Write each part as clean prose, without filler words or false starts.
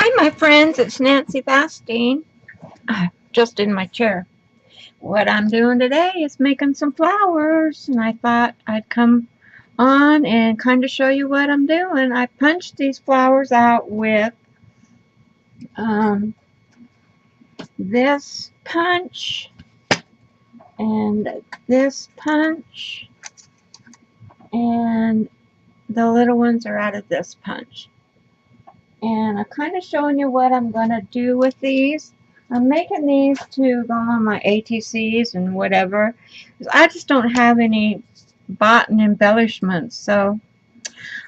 Hi, my friends. It's Nancy Bastine. Just in my chair. What I'm doing today is making some flowers, and I thought I'd come on and kind of show you what I'm doing. I punched these flowers out with um, this punch and this punch, and the little ones are out of this punch. And I'm kind of showing you what I'm going to do with these. I'm making these to go on my ATCs and whatever. I just don't have any bought embellishments, so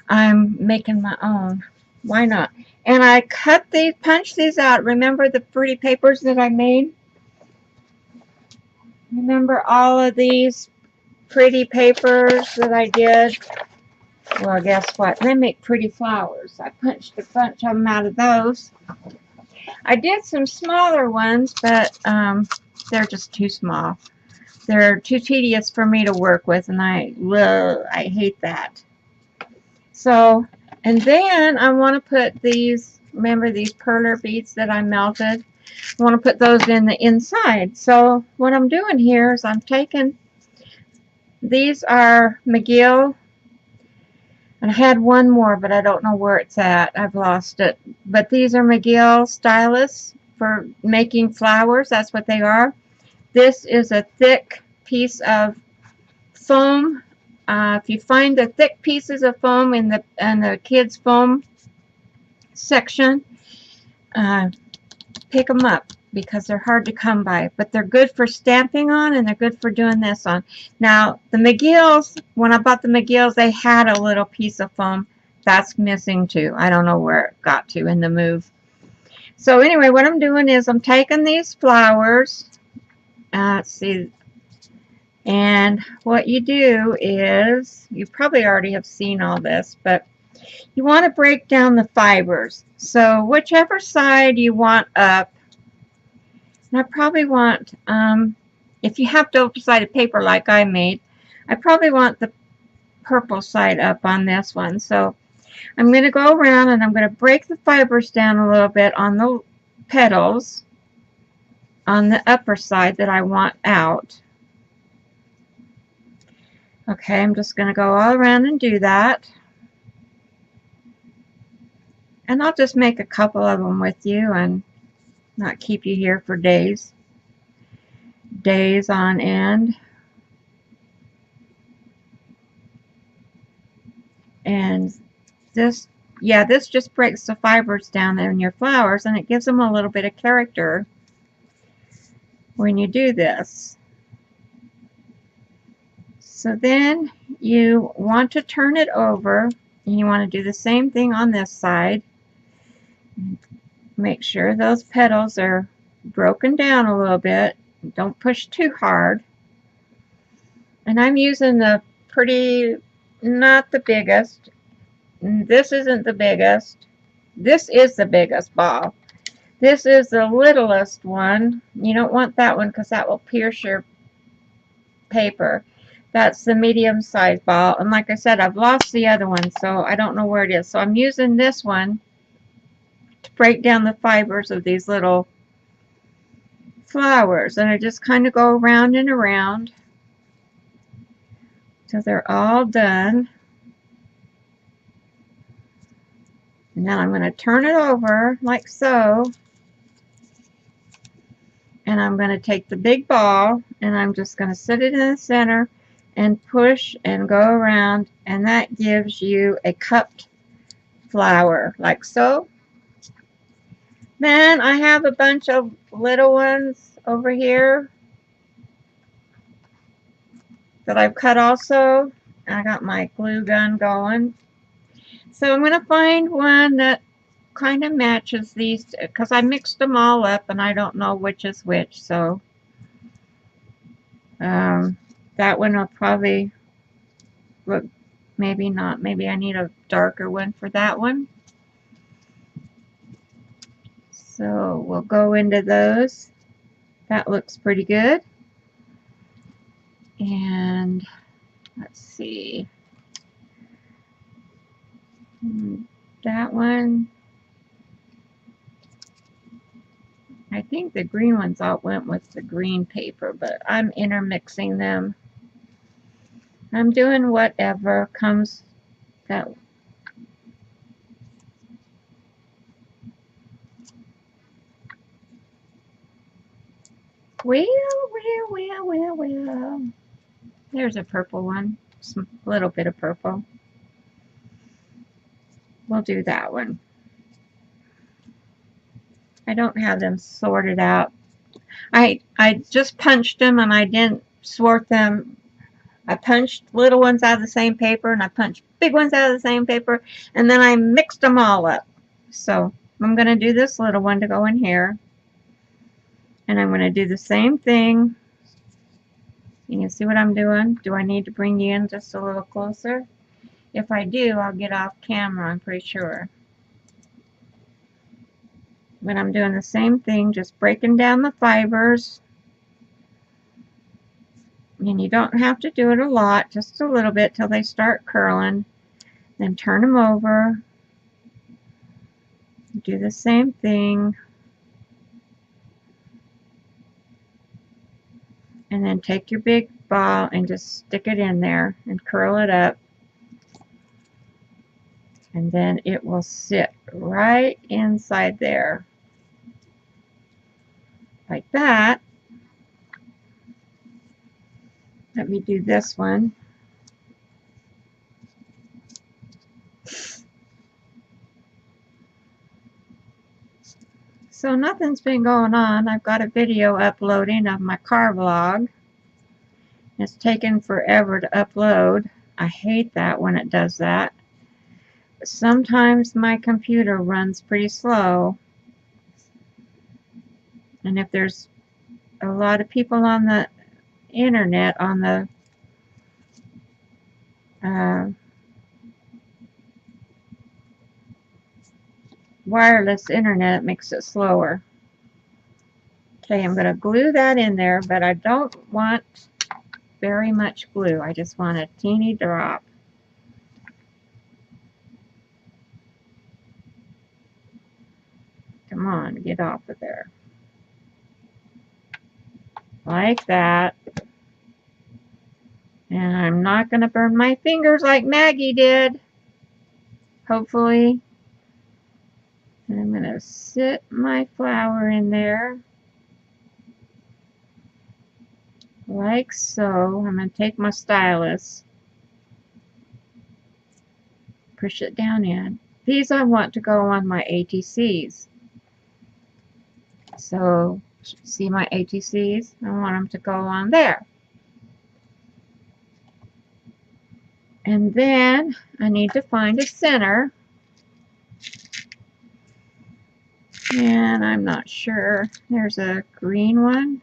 I'm making my own. Why not? And I cut these, punch these out. Remember the pretty papers that I made? Remember all of these pretty papers that I did? Well, guess what? They make pretty flowers. I punched a bunch of them out of those. I did some smaller ones, but they're just too small. They're too tedious for me to work with, and I hate that. So, and then I want to put these, remember these perler beads that I melted? I want to put those in the inside. So what I'm doing here is I'm taking, these are McGill, and I had one more, but I don't know where it's at. I've lost it. But these are McGill stylus for making flowers. That's what they are. This is a thick piece of foam. If you find the thick pieces of foam in the kids' foam section, pick them up because they're hard to come by. But they're good for stamping on, and they're good for doing this on. Now, the McGills, when I bought the McGills, they had a little piece of foam. That's missing too. I don't know where it got to in the move. So anyway, what I'm doing is I'm taking these flowers. Let's see. And what you do is, you probably already have seen all this, but you want to break down the fibers. So whichever side you want up, and I probably want, if you have double-sided paper like I made, I probably want the purple side up on this one. So I'm going to go around and I'm going to break the fibers down a little bit on the petals on the upper side that I want out. Okay, I'm just going to go all around and do that. And I'll just make a couple of them with you and not keep you here for days on end. And this, yeah, this just breaks the fibers down there in your flowers, and it gives them a little bit of character when you do this. So then you want to turn it over, and you want to do the same thing on this side. Make sure those petals are broken down a little bit. Don't push too hard. And I'm using the pretty, not the biggest. This isn't the biggest. This is the biggest ball. This is the littlest one. You don't want that one because that will pierce your paper. That's the medium-sized ball. And like I said, I've lost the other one, so I don't know where it is. So I'm using this one to break down the fibers of these little flowers. And I just kind of go around and around till they're all done. And now I'm going to turn it over like so. And I'm going to take the big ball and I'm just going to sit it in the center and push and go around, and that gives you a cupped flower like so. Then I have a bunch of little ones over here that I've cut also. I got my glue gun going. So I'm going to find one that kind of matches these because I mixed them all up and I don't know which is which. So that one will probably look, maybe not. Maybe I need a darker one for that one. So we'll go into those. That looks pretty good. And let's see. That one. I think the green ones all went with the green paper, but I'm intermixing them. I'm doing whatever comes that. Well. There's a purple one. Some little bit of purple. We'll do that one. I don't have them sorted out. I just punched them and I didn't sort them. I punched little ones out of the same paper and I punched big ones out of the same paper, and then I mixed them all up. So I'm going to do this little one to go in here, and I'm going to do the same thing. You can see what I'm doing. Do I need to bring you in just a little closer? If I do, I'll get off camera, I'm pretty sure. But I'm doing the same thing, just breaking down the fibers. And you don't have to do it a lot, just a little bit till they start curling. Then turn them over. Do the same thing. And then take your big ball and just stick it in there and curl it up. And then it will sit right inside there. Like that. Let me do this one. So nothing's been going on. I've got a video uploading of my car vlog. It's taken forever to upload. I hate that when it does that. But sometimes my computer runs pretty slow. And if there's a lot of people on the internet, on the wireless internet, it makes it slower. Okay, I'm going to glue that in there, but I don't want very much glue. I just want a teeny drop. Come on, get off of there. Like that. And I'm not going to burn my fingers like Maggie did. Hopefully. And I'm going to sit my flour in there. Like so. I'm going to take my stylus. Push it down in. These I want to go on my ATCs. So, see my ATCs? I want them to go on there. And then I need to find a center. And I'm not sure. There's a green one.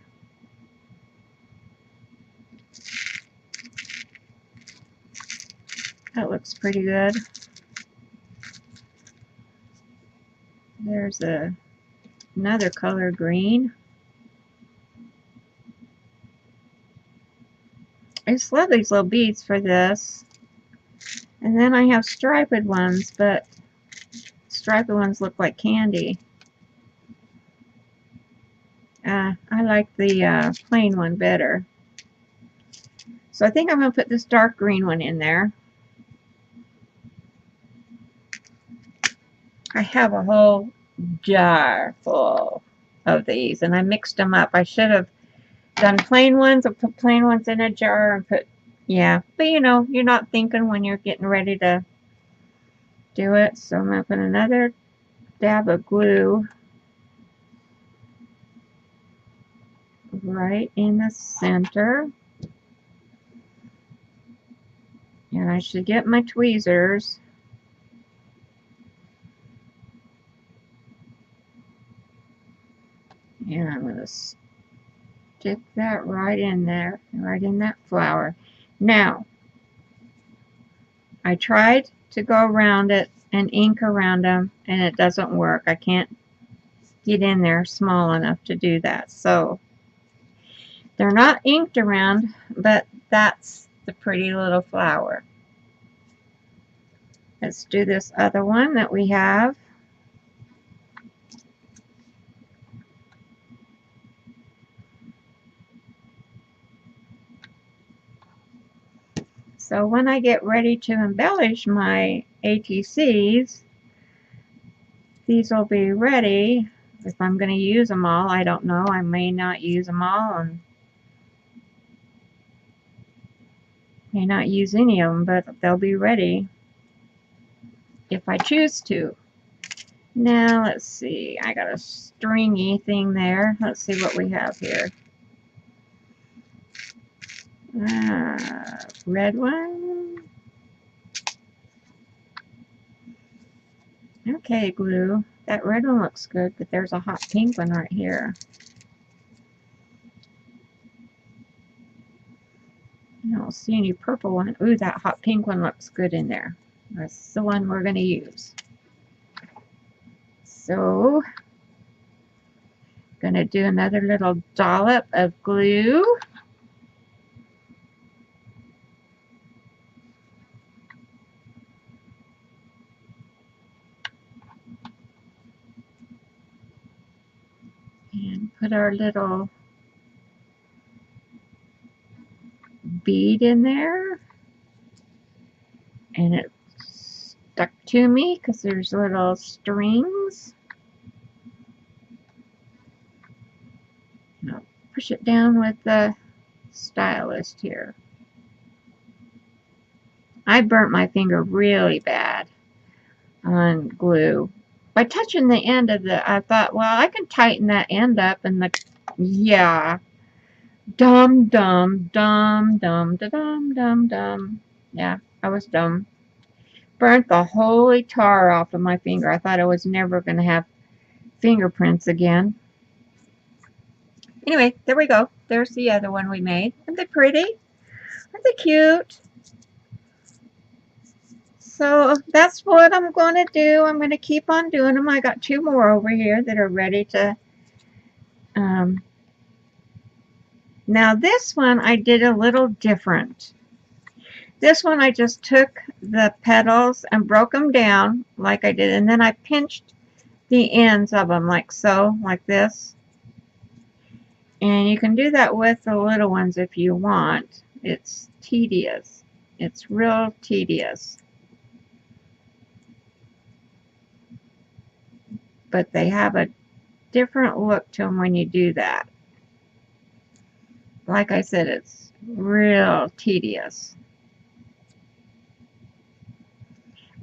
That looks pretty good. There's another color green. I just love these little beads for this. And then I have striped ones, but striped ones look like candy. I like the plain one better. So I think I'm going to put this dark green one in there. I have a whole jar full of these, and I mixed them up. I should have done plain ones or put plain ones in a jar and put, yeah. But you know, you're not thinking when you're getting ready to do it. So I'm going to put another dab of glue right in the center. And I should get my tweezers. And I'm going to stick that right in there, right in that flour. Now, I tried to go around it and ink around them, and it doesn't work. I can't get in there small enough to do that. So, they're not inked around, but that's the pretty little flower. Let's do this other one that we have. So when I get ready to embellish my ATCs, these will be ready. If I'm going to use them all, I don't know. I may not use them all and may not use any of them, but they'll be ready if I choose to. Now, let's see. I got a stringy thing there. Let's see what we have here. Red one. Okay, glue. That red one looks good, but there's a hot pink one right here. I don't see any purple one. Ooh, that hot pink one looks good in there. That's the one we're going to use. So, going to do another little dollop of glue. And put our little bead in there. And it stuck to me because there's little strings. I'll push it down with the stylist here. I burnt my finger really bad on glue. By touching the end of I thought, well, I can tighten that end up and yeah. Dumb. Yeah, I was dumb. Burnt the holy tar off of my finger. I thought I was never going to have fingerprints again. Anyway, there we go. There's the other one we made. Aren't they pretty? Aren't they cute? So that's what I'm going to do. I'm going to keep on doing them. I got 2 more over here that are ready to... Now this one I did a little different. This one I just took the petals and broke them down like I did. And then I pinched the ends of them like so, like this. And you can do that with the little ones if you want. It's tedious. It's real tedious. But they have a different look to them when you do that. Like I said, it's real tedious.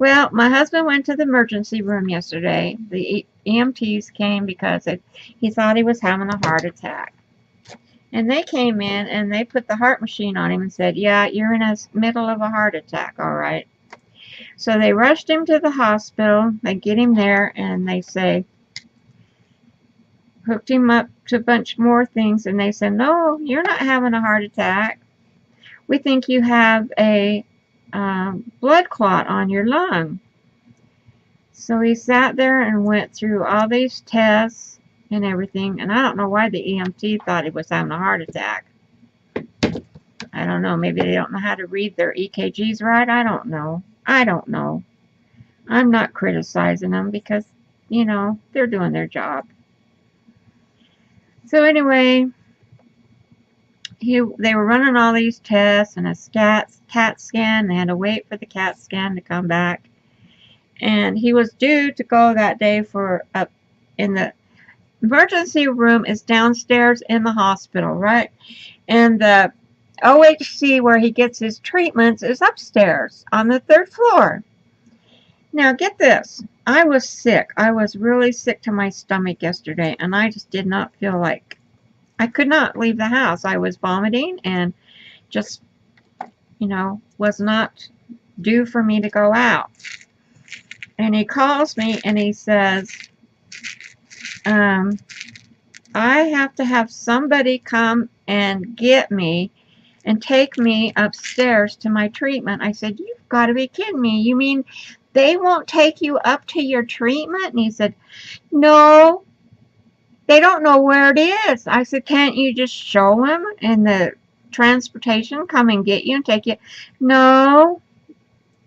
Well, my husband went to the emergency room yesterday. The EMTs came because he thought he was having a heart attack. And they came in and they put the heart machine on him and said, yeah, you're in the middle of a heart attack, all right. So they rushed him to the hospital. They get him there and they say, hooked him up to a bunch more things. And they said, no, you're not having a heart attack. We think you have a blood clot on your lung. So he sat there and went through all these tests and everything, and I don't know why the EMT thought he was having a heart attack. I don't know, maybe they don't know how to read their EKGs right. I don't know. I'm not criticizing them because, you know, they're doing their job. So anyway, they were running all these tests and a CAT scan. They had to wait for the CAT scan to come back. And he was due to go that day for in the emergency room is downstairs in the hospital, right? And the OHC where he gets his treatments is upstairs on the 3rd floor. Now get this. I was sick. I was really sick to my stomach yesterday, and I just did not feel like I could not leave the house. I was vomiting and just, you know, was not due for me to go out. And he calls me and he says, I have to have somebody come and get me and take me upstairs to my treatment. I said, you've got to be kidding me. You mean they won't take you up to your treatment? And he said, no, they don't know where it is. I said, can't you just show them and the transportation come and get you and take you? No,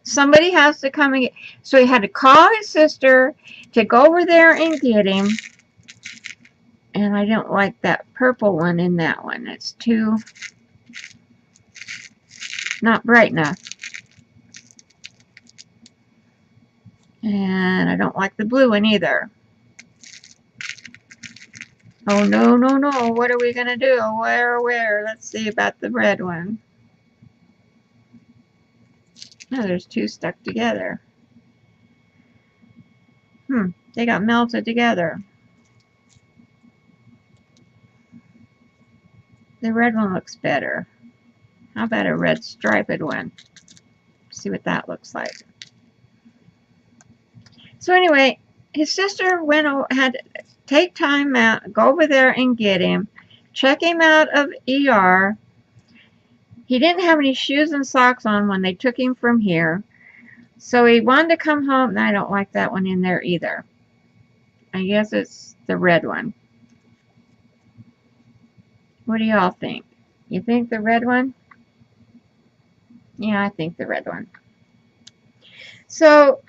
somebody has to come and get. So he had to call his sister to go over there and get him. And I don't like that purple one in that one. It's too not bright enough. And I don't like the blue one either. Oh, no, no, no. What are we going to do? Where? Let's see about the red one. Oh, there's two stuck together. They got melted together. The red one looks better. How about a red striped one? See what that looks like. So anyway, his sister had to take time out, go over there and get him, check him out of ER. He didn't have any shoes and socks on when they took him from here. So he wanted to come home, and I don't like that one in there either. I guess it's the red one. What do y'all think? You think the red one? Yeah, I think the red one. So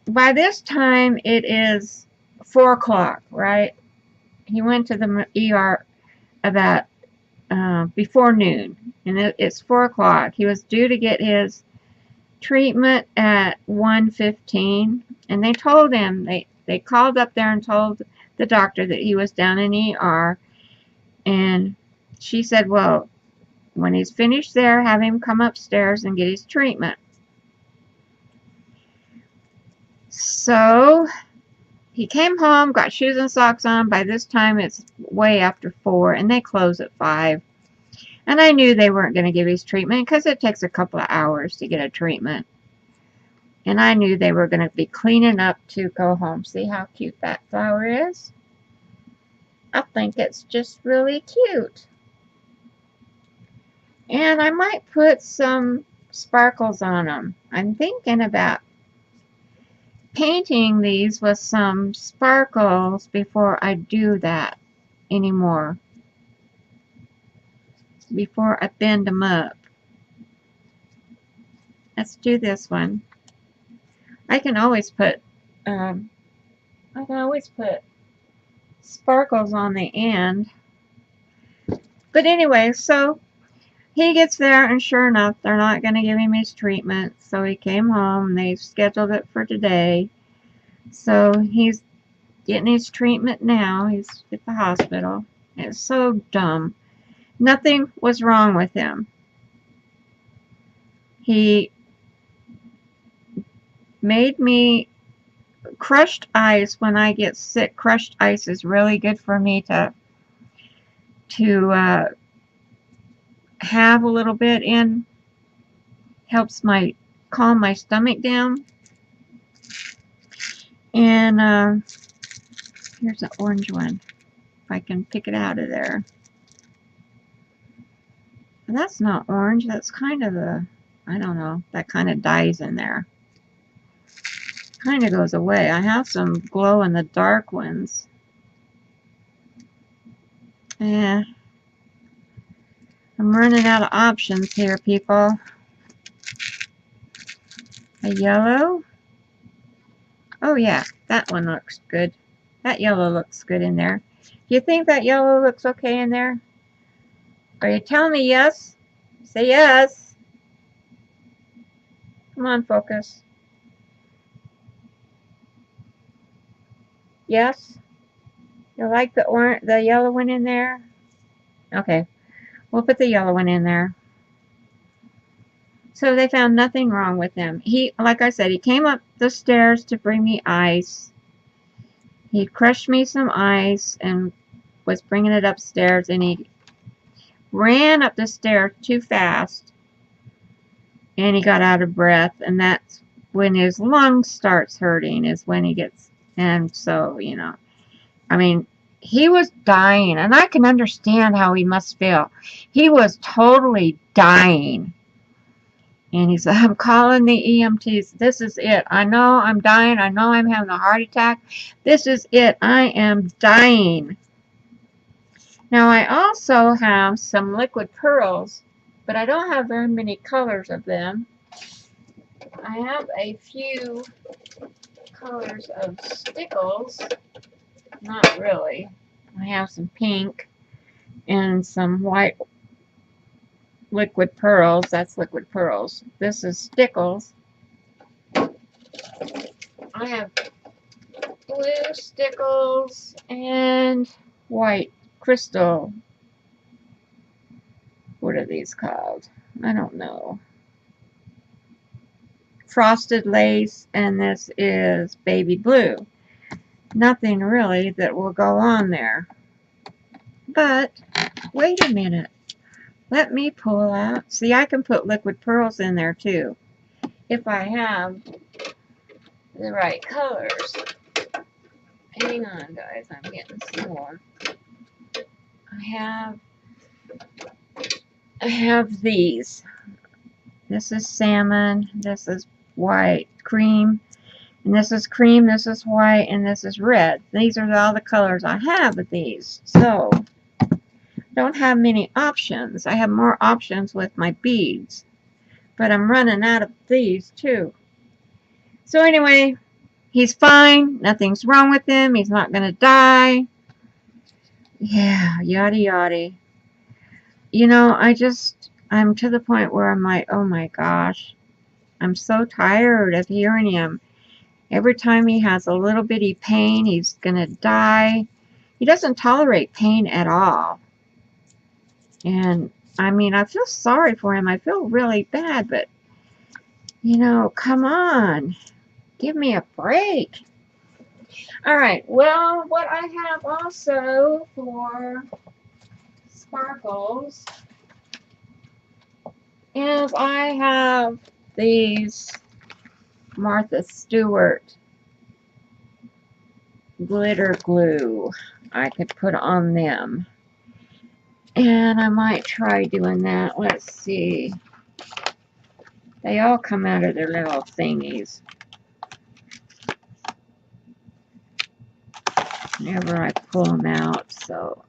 by this time it is 4 o'clock, right? He went to the ER about before noon, and it's 4 o'clock. He was due to get his treatment at 1:15, and they told him, they called up there and told the doctor that he was down in ER, and she said, well, when he's finished there, have him come upstairs and get his treatment. So he came home, got shoes and socks on. By this time, it's way after 4, and they close at 5. And I knew they weren't going to give his treatment because it takes a couple of hours to get a treatment. And I knew they were going to be cleaning up to go home. See how cute that flower is? I think it's just really cute. And I might put some sparkles on them. I'm thinking about painting these with some sparkles before I do that anymore. Before I bend them up. Let's do this one. I can always put sparkles on the end. But anyway, so he gets there, and sure enough, they're not going to give him his treatment. So he came home, and they scheduled it for today. So he's getting his treatment now. He's at the hospital. It's so dumb. Nothing was wrong with him. He made me crushed ice when I get sick. Crushed ice is really good for me to have a little bit in. Helps calm my stomach down. And here's an orange one. If I can pick it out of there. That's not orange. That's kind of I don't know. That kind of dyes in there. Kind of goes away. I have some glow in the dark ones. Yeah. I'm running out of options here, people. A yellow. Oh yeah, that one looks good. That yellow looks good in there. Do you think that yellow looks okay in there? Are you telling me yes? Say yes. Come on, focus. Yes? You like the yellow one in there? Okay. We'll put the yellow one in there. So they found nothing wrong with him. Like I said, he came up the stairs to bring me ice. He crushed me some ice and was bringing it upstairs, and he ran up the stairs too fast, and he got out of breath, and that's when his lungs starts hurting, is when he gets, and so, you know, I mean, he was dying, and I can understand how he must feel. He was totally dying. And he said, I'm calling the EMTs. This is it. I know I'm dying. I know I'm having a heart attack. This is it. I am dying. Now, I also have some liquid pearls, but I don't have very many colors of them. I have a few colors of stickles. Not really. I have some pink and some white liquid pearls. That's liquid pearls. This is stickles. I have blue stickles and white crystal. What are these called? I don't know. Frosted lace, and this is baby blue. Nothing really that will go on there. But wait a minute. Let me pull out. See, I can put liquid pearls in there too, if I have the right colors. Hang on, guys. I'm getting some more. I have these. This is salmon. This is white cream. And this is cream. This is white. And this is red. These are all the colors I have of these. So, don't have many options. I have more options with my beads. But I'm running out of these too. So anyway, he's fine. Nothing's wrong with him. He's not going to die. Yeah, yada yada. You know, I'm to the point where I'm like, oh my gosh. I'm so tired of hearing him. Every time he has a little bitty pain, he's going to die. He doesn't tolerate pain at all. And, I mean, I feel sorry for him. I feel really bad, but, you know, come on. Give me a break. Alright, well, what I have also for sparkles is I have these Martha Stewart glitter glue I could put on them. And I might try doing that. Let's see. They all come out of their little thingies. Whenever I pull them out, so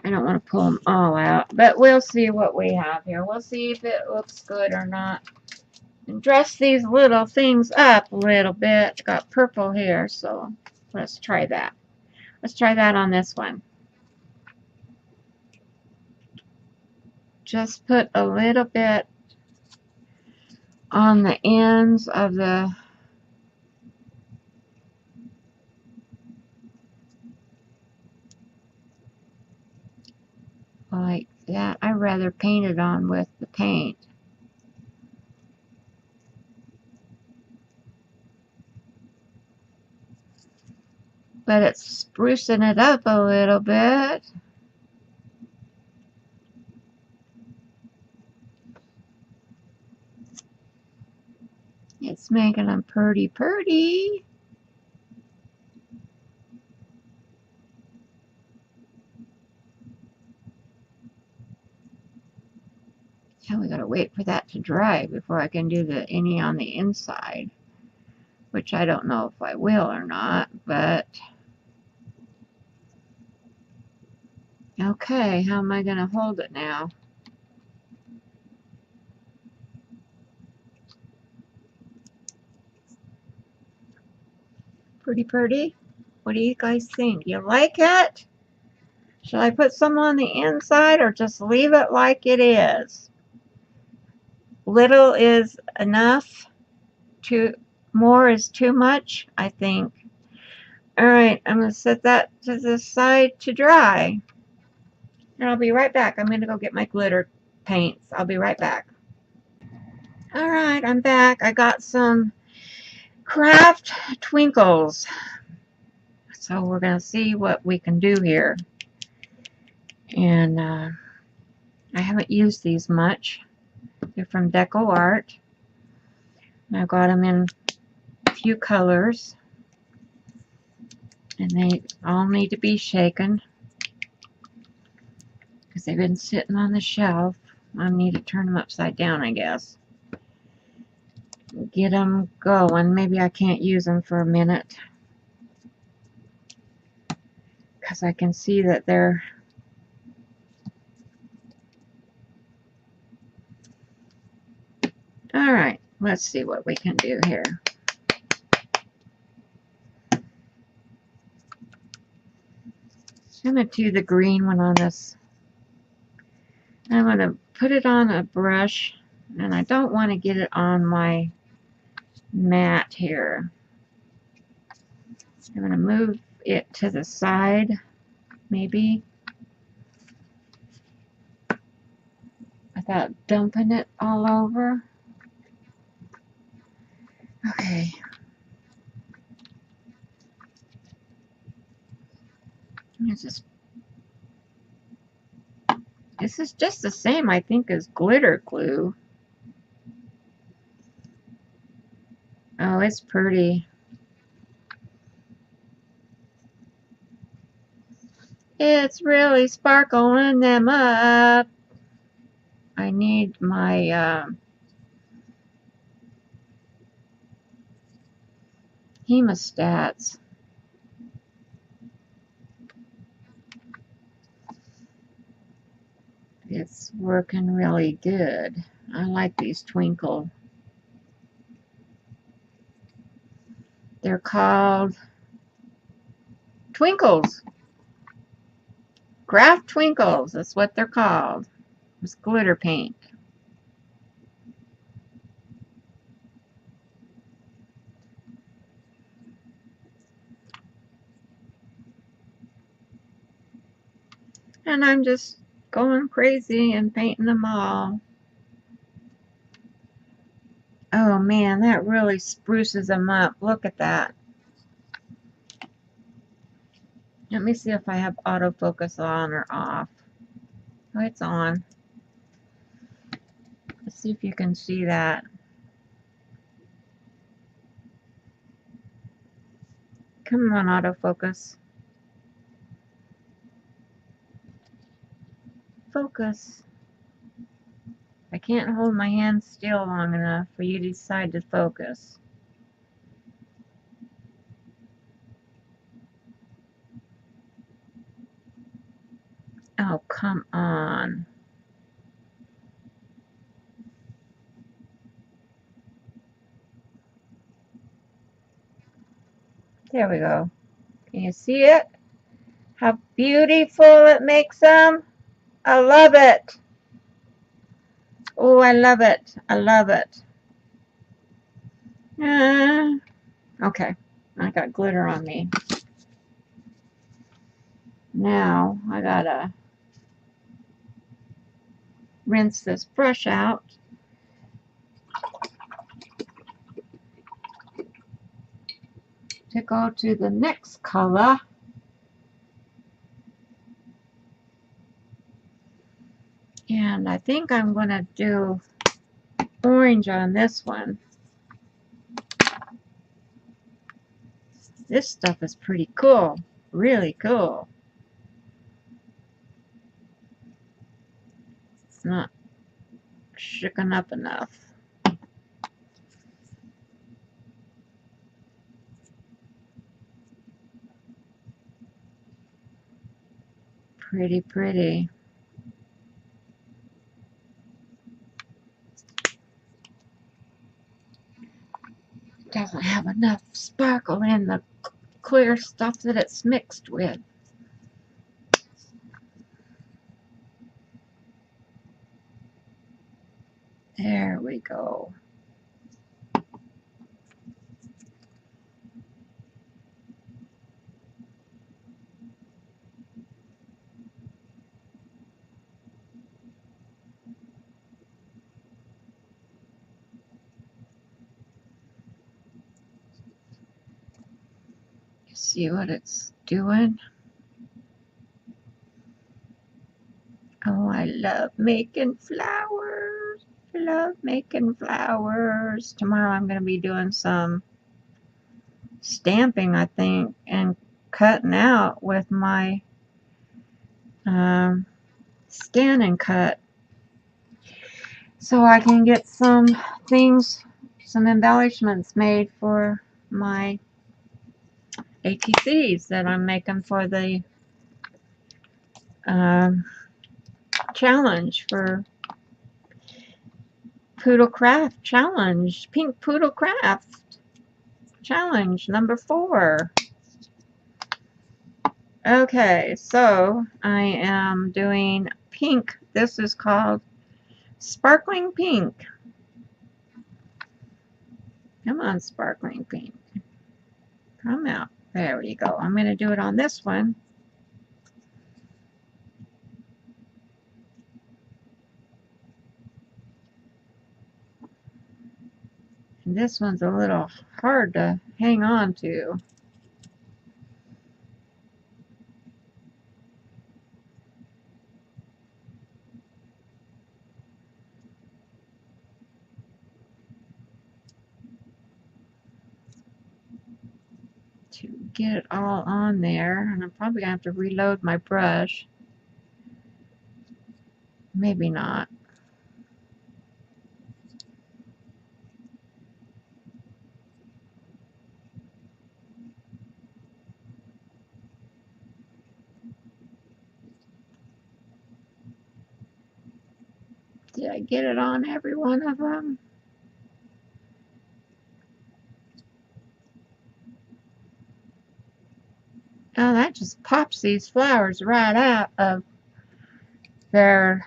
I don't want to pull them all out. But we'll see what we have here. We'll see if it looks good or not. And dress these little things up a little bit. Got purple here, so let's try that. Let's try that on this one. Just put a little bit on the ends of the like that. I'd rather paint it on with the paint. But it's sprucing it up a little bit. It's making them pretty. Now we gotta wait for that to dry before I can do any on the inside. Which I don't know if I will or not, but okay, how am I gonna hold it now? Pretty. What do you guys think? You like it? Should I put some on the inside or just leave it like it is? Little is enough. More is too much, I think. Alright, I'm going to set that to the side to dry. And I'll be right back. I'm going to go get my glitter paints. I'll be right back. Alright, I'm back. I got some craft twinkles. So we're going to see what we can do here. And I haven't used these much. They're from DecoArt. I got them in a few colors. And they all need to be shaken. Because they've been sitting on the shelf. I need to turn them upside down, I guess. Get them going. Maybe I can't use them for a minute. Because I can see that they're... Alright, let's see what we can do here. I'm going to do the green one on this. I'm going to put it on a brush, and I don't want to get it on my mat here. I'm going to move it to the side, maybe, without dumping it all over. Okay. This is just the same, I think, as glitter glue. Oh, it's pretty. It's really sparkling them up. I need my hemostats. It's working really good. I like these twinkle. They're called Twinkles. Craft Twinkles. That's what they're called. It's glitter paint. And I'm just going crazy and painting them all. Oh man, that really spruces them up. Look at that. Let me see if I have autofocus on or off. Oh, it's on. Let's see if you can see that. Come on, autofocus. Focus. I can't hold my hand still long enough for you to decide to focus. Oh, come on. There we go. Can you see it? How beautiful it makes them. I love it. Oh, I love it. I love it. Okay. I got glitter on me. Now, I gotta rinse this brush out. To go to the next color. And I think I'm going to do orange on this one. This stuff is pretty cool. Really cool. It's not shooken up enough. Pretty, pretty. Doesn't have enough sparkle in the clear stuff that it's mixed with. There we go. You see what it's doing? Oh, I love making flowers. Love making flowers. Tomorrow I'm going to be doing some stamping, I think, and cutting out with my Scan and Cut, so I can get some things, some embellishments made for my ATCs that I'm making for the challenge for Poodle Craft Challenge, Pink Poodle Craft Challenge number 4. Okay, so I am doing pink. This is called Sparkling Pink. Come on, sparkling pink. Come out. There you go. I'm going to do it on this one. And this one's a little hard to hang on to. To get it all on there, and I'm probably gonna have to reload my brush. Maybe not. Did I get it on every one of them? Oh, that just pops these flowers right out of their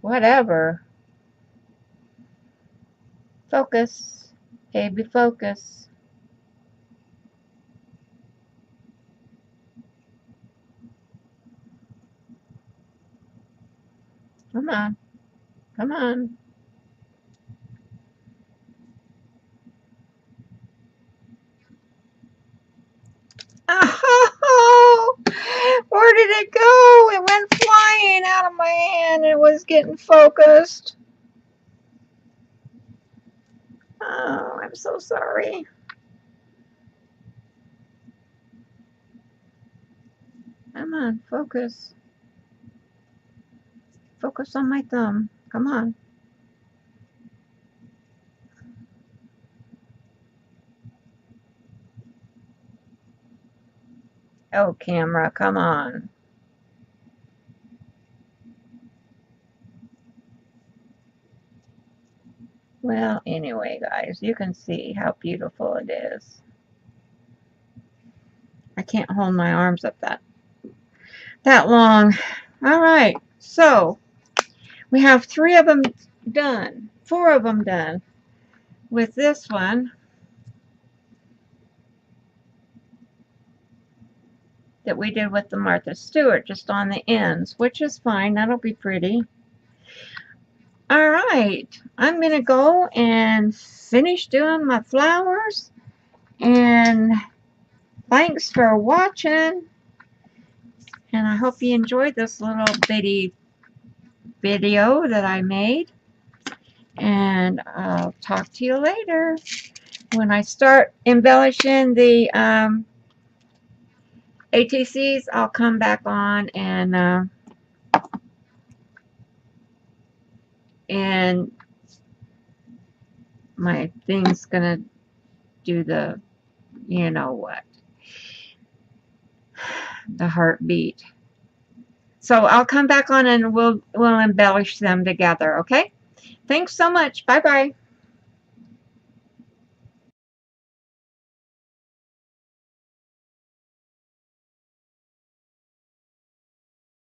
whatever. Focus. Baby, focus. Come on. Come on. Oh, where did it go? It went flying out of my hand. It was getting focused. Oh, I'm so sorry. Come on, focus. Focus on my thumb. Come on. Oh, camera, come on. Well, anyway, guys, you can see how beautiful it is. I can't hold my arms up that long. All right, so we have 3 of them done, 4 of them done with this one that we did with the Martha Stewart, just on the ends, which is fine. That'll be pretty. All right, I'm going to go and finish doing my flowers, and thanks for watching, and I hope you enjoyed this little bitty video that I made, and I'll talk to you later. When I start embellishing the ATCs, I'll come back on and my thing's gonna do the, you know what, the heartbeat. So I'll come back on and we'll embellish them together, okay? Thanks so much. Bye-bye.